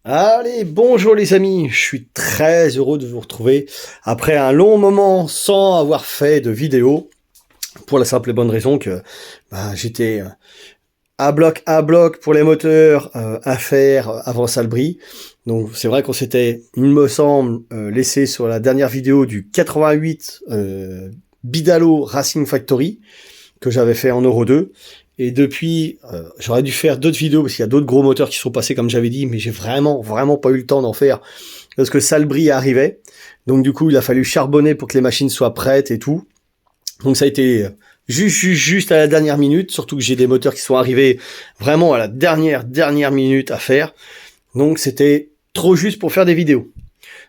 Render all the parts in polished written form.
Allez, bonjour les amis, je suis très heureux de vous retrouver après un long moment sans avoir fait de vidéo, pour la simple et bonne raison que j'étais à bloc pour les moteurs à faire avant Salbris. Donc c'est vrai qu'on s'était, il me semble, laissé sur la dernière vidéo du 88 Bidalo Racing Factory que j'avais fait en Euro 2. Et depuis, j'aurais dû faire d'autres vidéos parce qu'il y a d'autres gros moteurs qui sont passés comme j'avais dit, mais j'ai vraiment pas eu le temps d'en faire parce que Salbris arrivait. Donc du coup, il a fallu charbonner pour que les machines soient prêtes et tout. Donc ça a été juste à la dernière minute, surtout que j'ai des moteurs qui sont arrivés vraiment à la dernière minute à faire. Donc c'était trop juste pour faire des vidéos.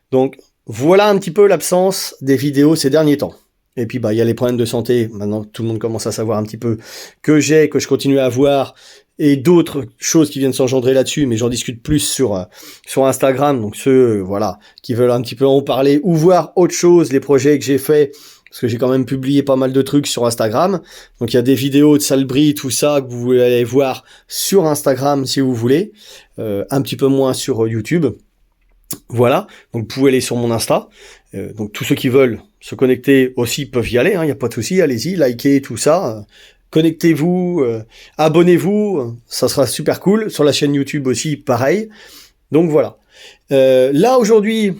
Donc voilà un petit peu l'absence des vidéos ces derniers temps. Et puis il y a les problèmes de santé, maintenant tout le monde commence à savoir un petit peu que je continue à avoir, et d'autres choses qui viennent s'engendrer là-dessus, mais j'en discute plus sur Instagram, donc ceux voilà qui veulent un petit peu en parler ou voir autre chose, les projets que j'ai faits, parce que j'ai quand même publié pas mal de trucs sur Instagram, donc il y a des vidéos de Salbris, tout ça, que vous pouvez aller voir sur Instagram si vous voulez, un petit peu moins sur YouTube. Voilà, donc vous pouvez aller sur mon Insta, donc tous ceux qui veulent se connecter aussi peuvent y aller, il n'y a pas de souci, allez-y, likez tout ça, connectez-vous, abonnez-vous, ça sera super cool, sur la chaîne YouTube aussi pareil, donc voilà. Là aujourd'hui,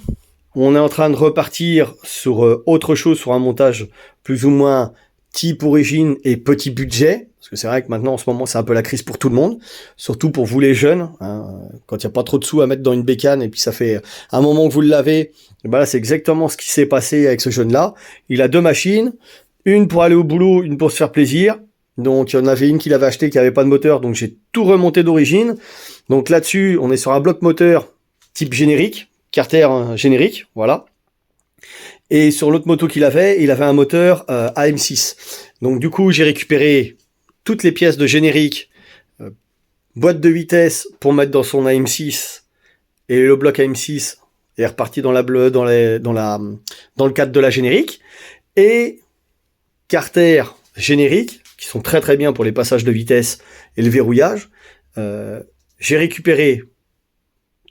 on est en train de repartir sur autre chose, sur un montage plus ou moins type origine et petit budget, parce que c'est vrai que maintenant en ce moment c'est un peu la crise pour tout le monde, surtout pour vous les jeunes, hein, quand il n'y a pas trop de sous à mettre dans une bécane et puis ça fait un moment que vous l'avez, et ben là c'est exactement ce qui s'est passé avec ce jeune-là. Il a deux machines, une pour aller au boulot, une pour se faire plaisir, donc il y en avait une qu'il avait acheté qui avait pas de moteur, donc j'ai tout remonté d'origine. Donc là-dessus on est sur un bloc moteur type générique, Carter générique, voilà. Et sur l'autre moto qu'il avait, il avait un moteur AM6. Donc du coup, j'ai récupéré toutes les pièces de générique, boîte de vitesse pour mettre dans son AM6, et le bloc AM6 est reparti dans le cadre de la générique. Et Carter générique, qui sont très très bien pour les passages de vitesse et le verrouillage. J'ai récupéré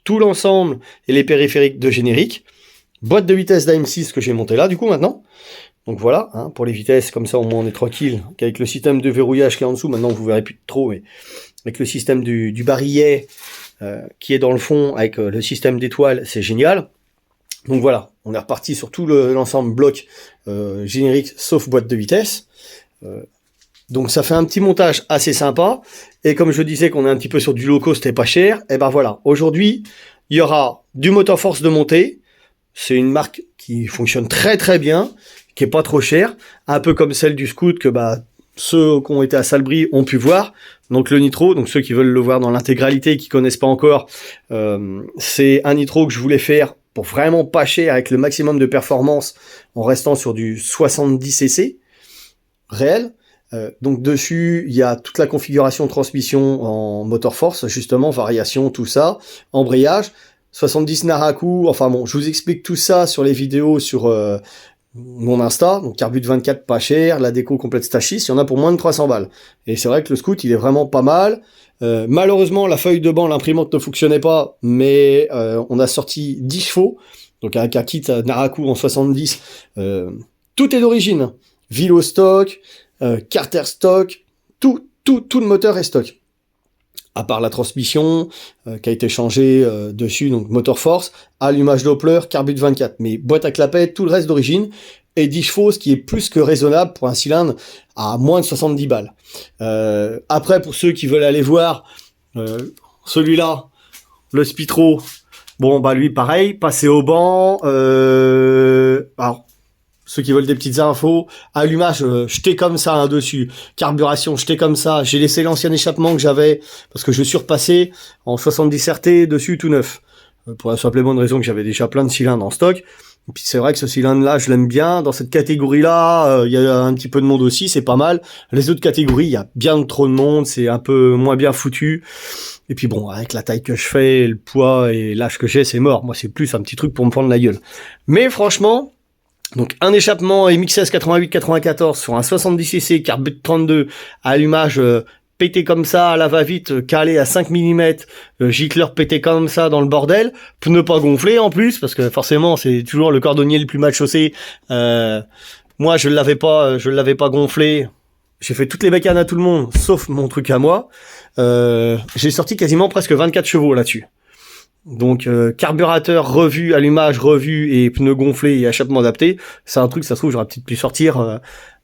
tout l'ensemble et les périphériques de générique. Boîte de vitesse d'AM6 que j'ai monté là, du coup, maintenant. Donc voilà, hein, pour les vitesses, comme ça, au moins, on est tranquille. Qu'avec le système de verrouillage qui est en dessous, maintenant, vous verrez plus trop, mais avec le système du barillet qui est dans le fond, avec le système d'étoiles, c'est génial. Donc voilà, on est reparti sur tout l'ensemble bloc générique, sauf boîte de vitesse. Donc ça fait un petit montage assez sympa. Et comme je disais qu'on est un petit peu sur du low cost et pas cher, et ben voilà, aujourd'hui, il y aura du moteur force de montée. C'est une marque qui fonctionne très très bien, qui est pas trop chère, un peu comme celle du Scout que ceux qui ont été à Salbris ont pu voir. Donc le nitro, donc ceux qui veulent le voir dans l'intégralité et qui connaissent pas encore, c'est un nitro que je voulais faire pour vraiment pas cher avec le maximum de performance en restant sur du 70 cc réel. Donc dessus, il y a toute la configuration de transmission en moteur force, justement, variation, tout ça, embrayage. 70 Naraku, enfin bon, je vous explique tout ça sur les vidéos sur mon Insta, donc Carbut 24 pas cher, la déco complète Stachis, il y en a pour moins de 300 balles. Et c'est vrai que le Scout, il est vraiment pas mal. Malheureusement, la feuille de banc, l'imprimante ne fonctionnait pas, mais on a sorti 10 chevaux, donc avec un kit Naraku en 70. Tout est d'origine. Vilo stock, Carter stock, tout le moteur est stock. À part la transmission qui a été changée dessus, donc moteur force, allumage Doppler, Carbut 24, mais boîte à clapet, tout le reste d'origine, et 10 chevaux, ce qui est plus que raisonnable pour un cylindre à moins de 70 balles. Après, pour ceux qui veulent aller voir celui-là, le Spitro, bon lui pareil, passer au banc, alors ceux qui veulent des petites infos, allumage jeté comme ça dessus, carburation jeté comme ça, j'ai laissé l'ancien échappement que j'avais, parce que je suis repassé en 70 RT dessus tout neuf, pour la simple et bonne raison que j'avais déjà plein de cylindres en stock. Et puis c'est vrai que ce cylindre-là, je l'aime bien. Dans cette catégorie-là, il y a un petit peu de monde aussi, c'est pas mal. Les autres catégories, il y a bien trop de monde, c'est un peu moins bien foutu. Et puis bon, avec la taille que je fais, le poids et l'âge que j'ai, c'est mort. Moi, c'est plus un petit truc pour me prendre la gueule. Mais franchement, donc un échappement MXS 88-94 sur un 70cc carbut 32 à allumage pété comme ça à la va-vite, calé à 5 mm, gicleur pété comme ça dans le bordel, pneus pas gonflés en plus, parce que forcément c'est toujours le cordonnier le plus mal chaussé. Moi je l'avais pas gonflé. J'ai fait toutes les bécanes à tout le monde, sauf mon truc à moi. J'ai sorti quasiment presque 24 chevaux là-dessus. Donc carburateur revu, allumage revu et pneus gonflés et échappement adapté, c'est un truc, ça se trouve j'aurais peut-être pu sortir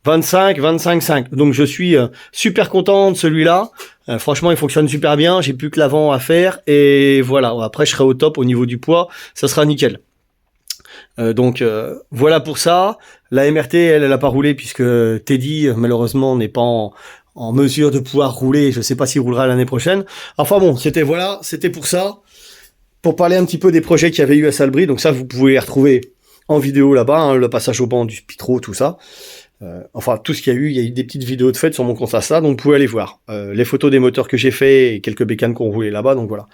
25,5. Donc je suis super content de celui-là. Franchement, il fonctionne super bien. J'ai plus que l'avant à faire et voilà. Après, je serai au top au niveau du poids. Ça sera nickel. Donc voilà pour ça. La MRT, elle a pas roulé puisque Teddy malheureusement n'est pas en mesure de pouvoir rouler. Je sais pas s'il roulera l'année prochaine. Enfin bon, c'était pour ça. Pour parler un petit peu des projets qu'il y avait eu à Salbris. Donc ça, vous pouvez les retrouver en vidéo là-bas. Hein, le passage au banc du Spitro, tout ça. Enfin, tout ce qu'il y a eu des petites vidéos de fête sur mon compte Insta, donc vous pouvez aller voir. Les photos des moteurs que j'ai fait et quelques bécanes qu'on roulait là-bas, donc voilà.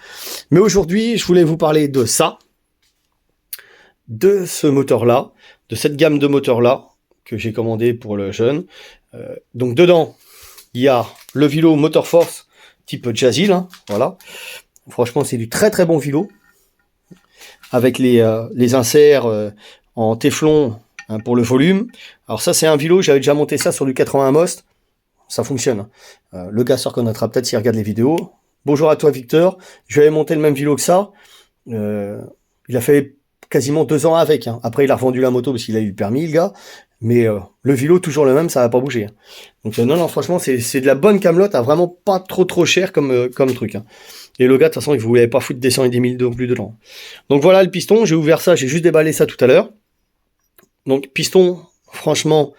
Mais aujourd'hui, je voulais vous parler de ça, de ce moteur-là, de cette gamme de moteurs-là, que j'ai commandé pour le jeune. Donc dedans, il y a le Vilo Motor Force type Jazil, hein, voilà. Franchement, c'est du très très bon Vilo, avec les inserts en téflon, hein, pour le volume. Alors ça, c'est un Vilo, j'avais déjà monté ça sur du 81 Most. Ça fonctionne. Le gars se reconnaîtra peut-être s'il regarde les vidéos. Bonjour à toi Victor. Je vais monter le même Vilo que ça. Il a fait quasiment 2 ans avec. Hein. Après, il a revendu la moto parce qu'il a eu le permis, le gars. Mais le Vilo, toujours le même, ça va pas bouger. Hein. Donc non, franchement, c'est de la bonne camelote, à vraiment pas trop cher comme truc. Hein. Et le gars, de toute façon, il voulait pas foutre des 100 et des 1000 non plus dedans. Donc voilà le piston. J'ai ouvert ça, j'ai juste déballé ça tout à l'heure. Donc piston, franchement,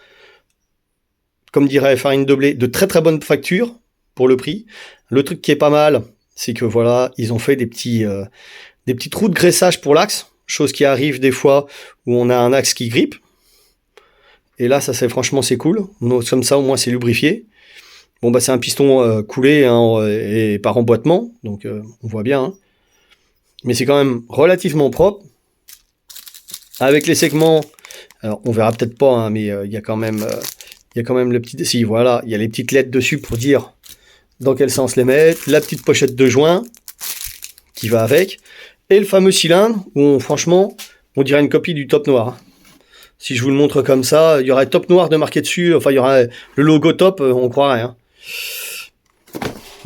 comme dirait Farine de Blé, de très très bonne facture pour le prix. Le truc qui est pas mal, c'est que voilà, ils ont fait des petits trous de graissage pour l'axe, chose qui arrive des fois où on a un axe qui grippe. Et là, ça c'est cool. Comme ça, au moins c'est lubrifié. Bon bah c'est un piston coulé, hein, et par emboîtement, donc on voit bien. Hein. Mais c'est quand même relativement propre. Avec les segments, alors on verra peut-être pas, hein, mais il y a quand même le petit... Si, voilà, il y a les petites lettres dessus pour dire dans quel sens les mettre. La petite pochette de joint qui va avec. Et le fameux cylindre où, franchement, on dirait une copie du Top Noir. Hein. Si je vous le montre comme ça, il y aurait Top Noir de marqué dessus. Enfin, il y aurait le logo Top, on croirait. Hein.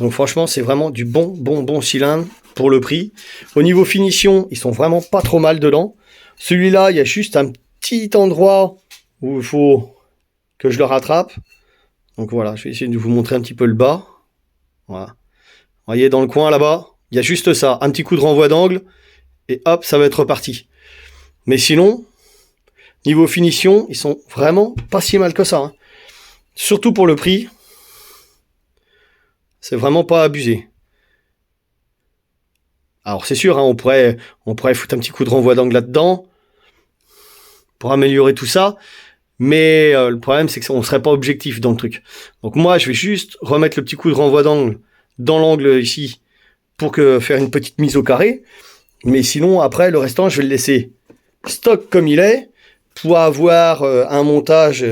Donc franchement, c'est vraiment du bon cylindre pour le prix. Au niveau finition, ils sont vraiment pas trop mal dedans. Celui-là, il y a juste un petit endroit où il faut que je le rattrape. Donc voilà, je vais essayer de vous montrer un petit peu le bas. Voilà. Vous voyez dans le coin là-bas, il y a juste ça, un petit coup de renvoi d'angle, et hop, ça va être reparti. Mais sinon, niveau finition, ils sont vraiment pas si mal que ça. Hein. Surtout pour le prix, c'est vraiment pas abusé. Alors c'est sûr, hein, on pourrait foutre un petit coup de renvoi d'angle là-dedans, pour améliorer tout ça. Mais le problème, c'est qu'on ne serait pas objectif dans le truc. Donc moi, je vais juste remettre le petit coup de renvoi d'angle dans l'angle ici pour faire une petite mise au carré. Mais sinon, après, le restant, je vais le laisser stock comme il est pour avoir un montage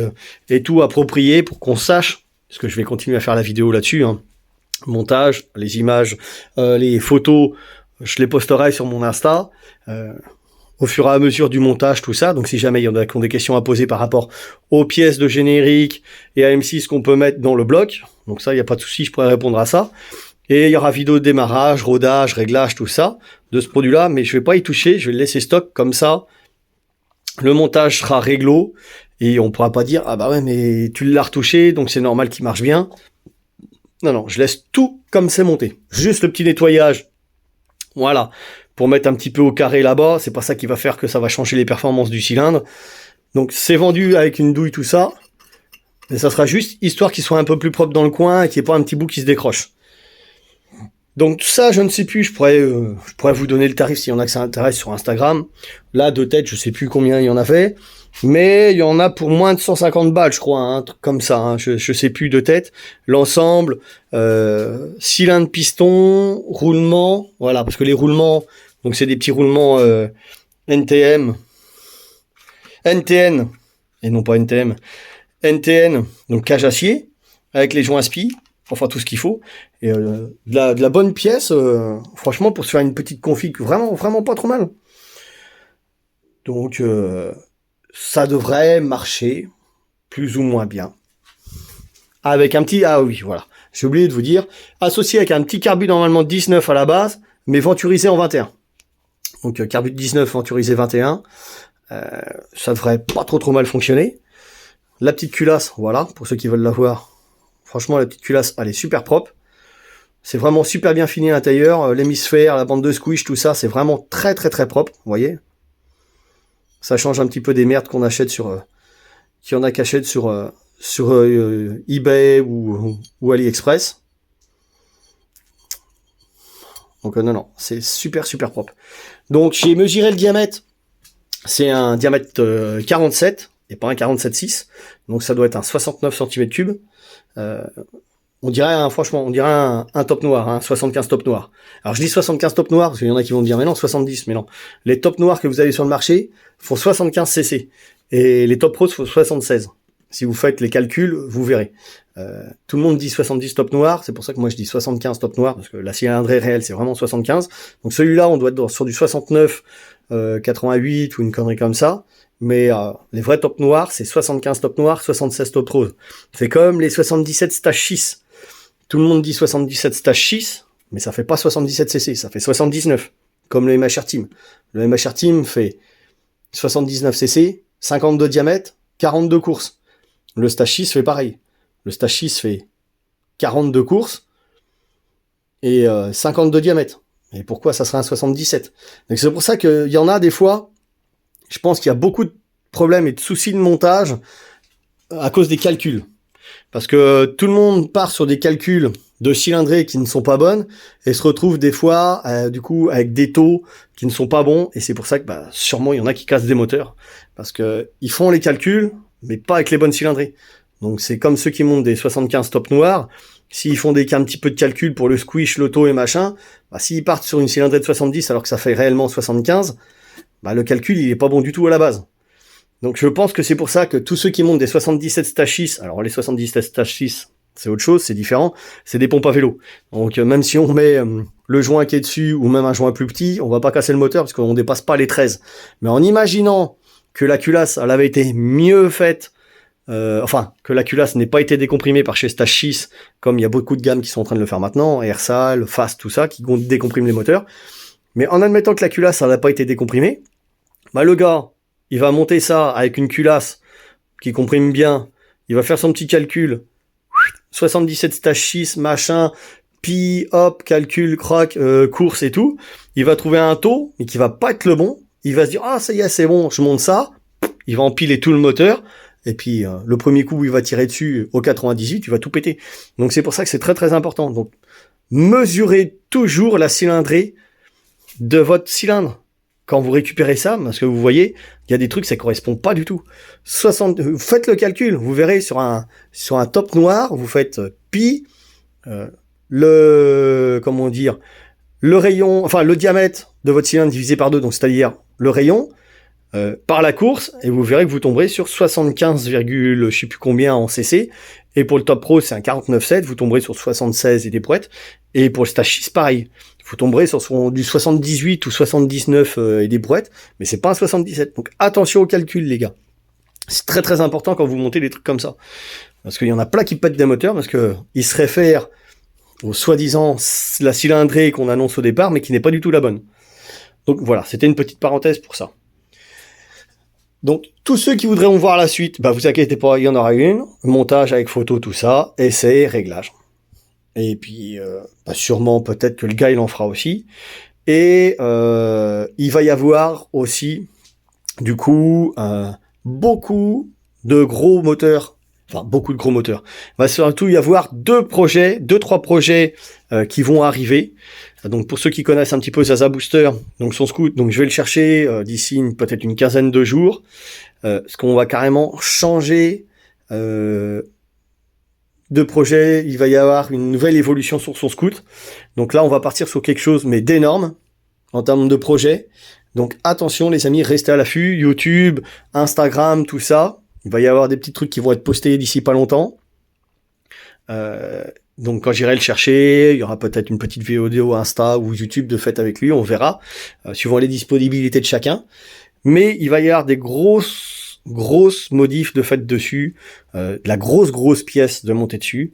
et tout approprié pour qu'on sache, parce que je vais continuer à faire la vidéo là-dessus. Hein. Montage, les images, les photos, je les posterai sur mon Insta. Au fur et à mesure du montage, tout ça. Donc si jamais il y en a qui ont des questions à poser par rapport aux pièces de générique et à M6 qu'on peut mettre dans le bloc, donc ça, il n'y a pas de souci, je pourrais répondre à ça. Et il y aura vidéo de démarrage, rodage, réglage, tout ça, de ce produit-là, mais je vais pas y toucher, je vais le laisser stock comme ça. Le montage sera réglo, et on pourra pas dire, ah bah ouais, mais tu l'as retouché, donc c'est normal qu'il marche bien. Non, je laisse tout comme c'est monté. Juste le petit nettoyage, voilà, pour mettre un petit peu au carré là-bas, c'est pas ça qui va faire que ça va changer les performances du cylindre. Donc c'est vendu avec une douille, tout ça, mais ça sera juste histoire qu'il soit un peu plus propre dans le coin et qu'il n'y ait pas un petit bout qui se décroche. Donc ça, je ne sais plus, je pourrais vous donner le tarif s'il y en a que ça intéresse sur Instagram. Là, de tête, je sais plus combien il y en a fait, mais il y en a pour moins de 150 balles, je crois, hein, un truc comme ça, hein, je sais plus de tête. L'ensemble, cylindre, piston, roulement, voilà, parce que les roulements, donc c'est des petits roulements NTN, et non pas NTM, NTN, donc cage acier, avec les joints spi, enfin tout ce qu'il faut, et de la bonne pièce, franchement, pour se faire une petite config, vraiment, vraiment pas trop mal. Donc, ça devrait marcher plus ou moins bien. Avec un petit... Ah oui, voilà. J'ai oublié de vous dire. Associé avec un petit carbu normalement 19 à la base, mais venturisé en 21. Donc, carbu de 19, venturisé 21. Ça devrait pas trop mal fonctionner. La petite culasse, voilà, pour ceux qui veulent la voir. Franchement, la petite culasse, elle est super propre. C'est vraiment super bien fini à l'intérieur. L'hémisphère, la bande de squish, tout ça, c'est vraiment très propre, vous voyez. Ça change un petit peu des merdes qu'on achète sur... qu'il y en a qui achètent sur eBay ou AliExpress. Donc non, c'est super propre. Donc j'ai mesuré le diamètre. C'est un diamètre 47 et pas un 47,6. Donc ça doit être un 69 cm3. On dirait franchement, on dirait un top noir, 75 top noir. Alors je dis 75 top noir parce qu'il y en a qui vont me dire mais non 70, mais non. Les top noirs que vous avez sur le marché font 75 cc et les top pros font 76. Si vous faites les calculs, vous verrez. Tout le monde dit 70 top noir, c'est pour ça que moi je dis 75 top noir, parce que la cylindrée réelle c'est vraiment 75. Donc celui-là, on doit être sur du 69, 88 ou une connerie comme ça. Mais les vrais top noirs, c'est 75 top noir, 76 top rose. C'est comme les 77 stage 6. Tout le monde dit 77 stage 6, mais ça fait pas 77 cc, ça fait 79. Comme le MHR Team. Le MHR Team fait 79 cc, 52 diamètre, 42 courses. Le stage 6 fait pareil. Le stage 6 fait 42 courses et 52 diamètres. Et pourquoi ça serait un 77? Donc c'est pour ça qu'il y en a des fois, je pense qu'il y a beaucoup de problèmes et de soucis de montage à cause des calculs. Parce que tout le monde part sur des calculs de cylindrées qui ne sont pas bonnes et se retrouve des fois du coup avec des taux qui ne sont pas bons, et c'est pour ça que sûrement il y en a qui cassent des moteurs parce que ils font les calculs mais pas avec les bonnes cylindrées. Donc c'est comme ceux qui montent des 75 top noirs, s'ils font un petit peu de calcul pour le squish, l'auto et machin, s'ils partent sur une cylindrée de 70 alors que ça fait réellement 75, le calcul il est pas bon du tout à la base. Donc je pense que c'est pour ça que tous ceux qui montent des 77 stage 6, alors les 77 stage 6, c'est autre chose, c'est différent, c'est des pompes à vélo. Donc même si on met le joint qui est dessus ou même un joint plus petit, on va pas casser le moteur parce qu'on dépasse pas les 13. Mais en imaginant que la culasse elle avait été mieux faite, que la culasse n'ait pas été décomprimée par chez Stage 6, comme il y a beaucoup de gammes qui sont en train de le faire maintenant, Airsal, Fast, tout ça, qui décompriment les moteurs. Mais en admettant que la culasse n'a pas été décomprimée, le gars, il va monter ça avec une culasse qui comprime bien, il va faire son petit calcul, 77 Stage 6, machin, pi, hop, calcul, croc, course et tout, il va trouver un taux, mais qui va pas être le bon, il va se dire, ça y est, c'est bon, je monte ça, il va empiler tout le moteur, et puis le premier coup où il va tirer dessus au 98, il va tout péter. Donc c'est pour ça que c'est très important. Donc mesurez toujours la cylindrée de votre cylindre quand vous récupérez ça, parce que vous voyez, il y a des trucs ça correspond pas du tout. Faites le calcul, vous verrez sur un top noir, vous faites pi, le rayon, le diamètre de votre cylindre divisé par 2, donc c'est-à-dire le rayon, par la course, et vous verrez que vous tomberez sur 75, je sais plus combien en CC, et pour le top pro c'est un 49,7, vous tomberez sur 76 et des brouettes, et pour le stage 6 pareil, vous tomberez sur du 78 ou 79 et des brouettes, mais c'est pas un 77, donc attention au calcul les gars, c'est très important quand vous montez des trucs comme ça, parce qu'il y en a plein qui pètent des moteurs, parce que ils se réfèrent au soi-disant la cylindrée qu'on annonce au départ, mais qui n'est pas du tout la bonne. Donc voilà, c'était une petite parenthèse pour ça. Donc, tous ceux qui voudraient en voir la suite, vous inquiétez pas, il y en aura une. Montage avec photo, tout ça, essai, réglage. Et puis, sûrement, peut-être que le gars, il en fera aussi. Et il va y avoir aussi, du coup, beaucoup de gros moteurs. Enfin, beaucoup de gros moteurs. Il va surtout y avoir 3 projets qui vont arriver. Donc pour ceux qui connaissent un petit peu Zaza Booster, donc son scoot, donc je vais le chercher d'ici peut-être une quinzaine de jours, parce qu'on va carrément changer de projet. Il va y avoir une nouvelle évolution sur son scoot. Donc là on va partir sur quelque chose mais d'énorme en termes de projet. Donc attention les amis, restez à l'affût, YouTube, Instagram, tout ça. Il va y avoir des petits trucs qui vont être postés d'ici pas longtemps. Donc quand j'irai le chercher, il y aura peut-être une petite vidéo Insta ou YouTube de fait avec lui, on verra, suivant les disponibilités de chacun. Mais il va y avoir des grosses modifs de fait dessus, de la grosse pièce de monter dessus.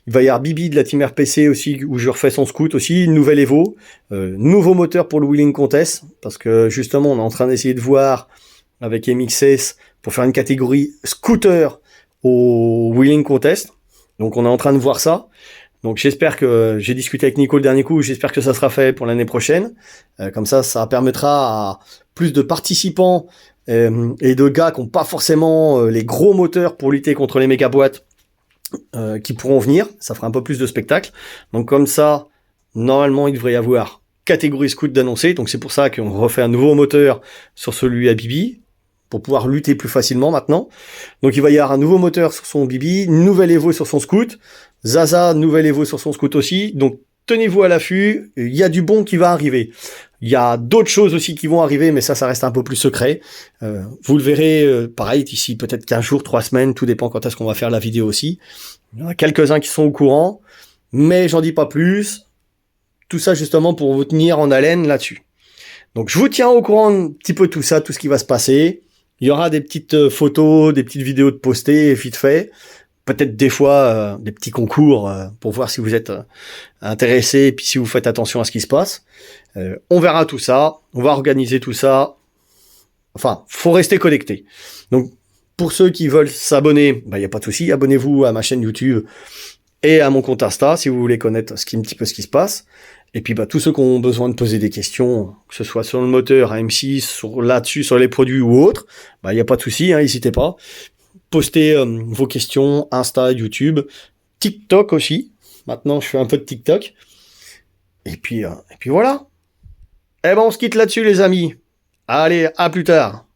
Il va y avoir Bibi de la Team RPC aussi, où je refais son scoot aussi, une nouvelle Evo, nouveau moteur pour le Wheeling Contest, parce que justement on est en train d'essayer de voir avec MXS pour faire une catégorie scooter au Wheeling Contest. Donc on est en train de voir ça. Donc j'espère que, j'ai discuté avec Nico le dernier coup, j'espère que ça sera fait pour l'année prochaine. Comme ça permettra à plus de participants et de gars qui n'ont pas forcément les gros moteurs pour lutter contre les méga boîtes qui pourront venir. Ça fera un peu plus de spectacle. Donc comme ça, normalement il devrait y avoir catégorie scoot d'annoncer. Donc c'est pour ça qu'on refait un nouveau moteur sur celui à Bibi, pour pouvoir lutter plus facilement maintenant. Donc il va y avoir un nouveau moteur sur son Bibi, une nouvelle Evo sur son scoot, Zaza, nouvelle Evo sur son scoot aussi. Donc tenez-vous à l'affût, il y a du bon qui va arriver. Il y a d'autres choses aussi qui vont arriver, mais ça reste un peu plus secret. Vous le verrez, pareil, d'ici peut-être 15 jours, 3 semaines, tout dépend quand est-ce qu'on va faire la vidéo aussi. Il y en a quelques-uns qui sont au courant, mais j'en dis pas plus. Tout ça justement pour vous tenir en haleine là-dessus. Donc je vous tiens au courant un petit peu tout ça, tout ce qui va se passer. Il y aura des petites photos, des petites vidéos de postées, vite fait. Peut-être des fois des petits concours pour voir si vous êtes intéressé et puis si vous faites attention à ce qui se passe. On verra tout ça, on va organiser tout ça. Enfin, faut rester connecté. Donc pour ceux qui veulent s'abonner, il n'y a pas de souci, abonnez-vous à ma chaîne YouTube et à mon compte Insta si vous voulez connaître un petit peu ce qui se passe. Et puis tous ceux qui ont besoin de poser des questions, que ce soit sur le moteur, AM6, là-dessus, sur les produits ou autres, il n'y a pas de souci, n'hésitez pas. Postez vos questions, Insta, YouTube, TikTok aussi. Maintenant, je fais un peu de TikTok. Et puis voilà. On se quitte là-dessus, les amis. Allez, à plus tard.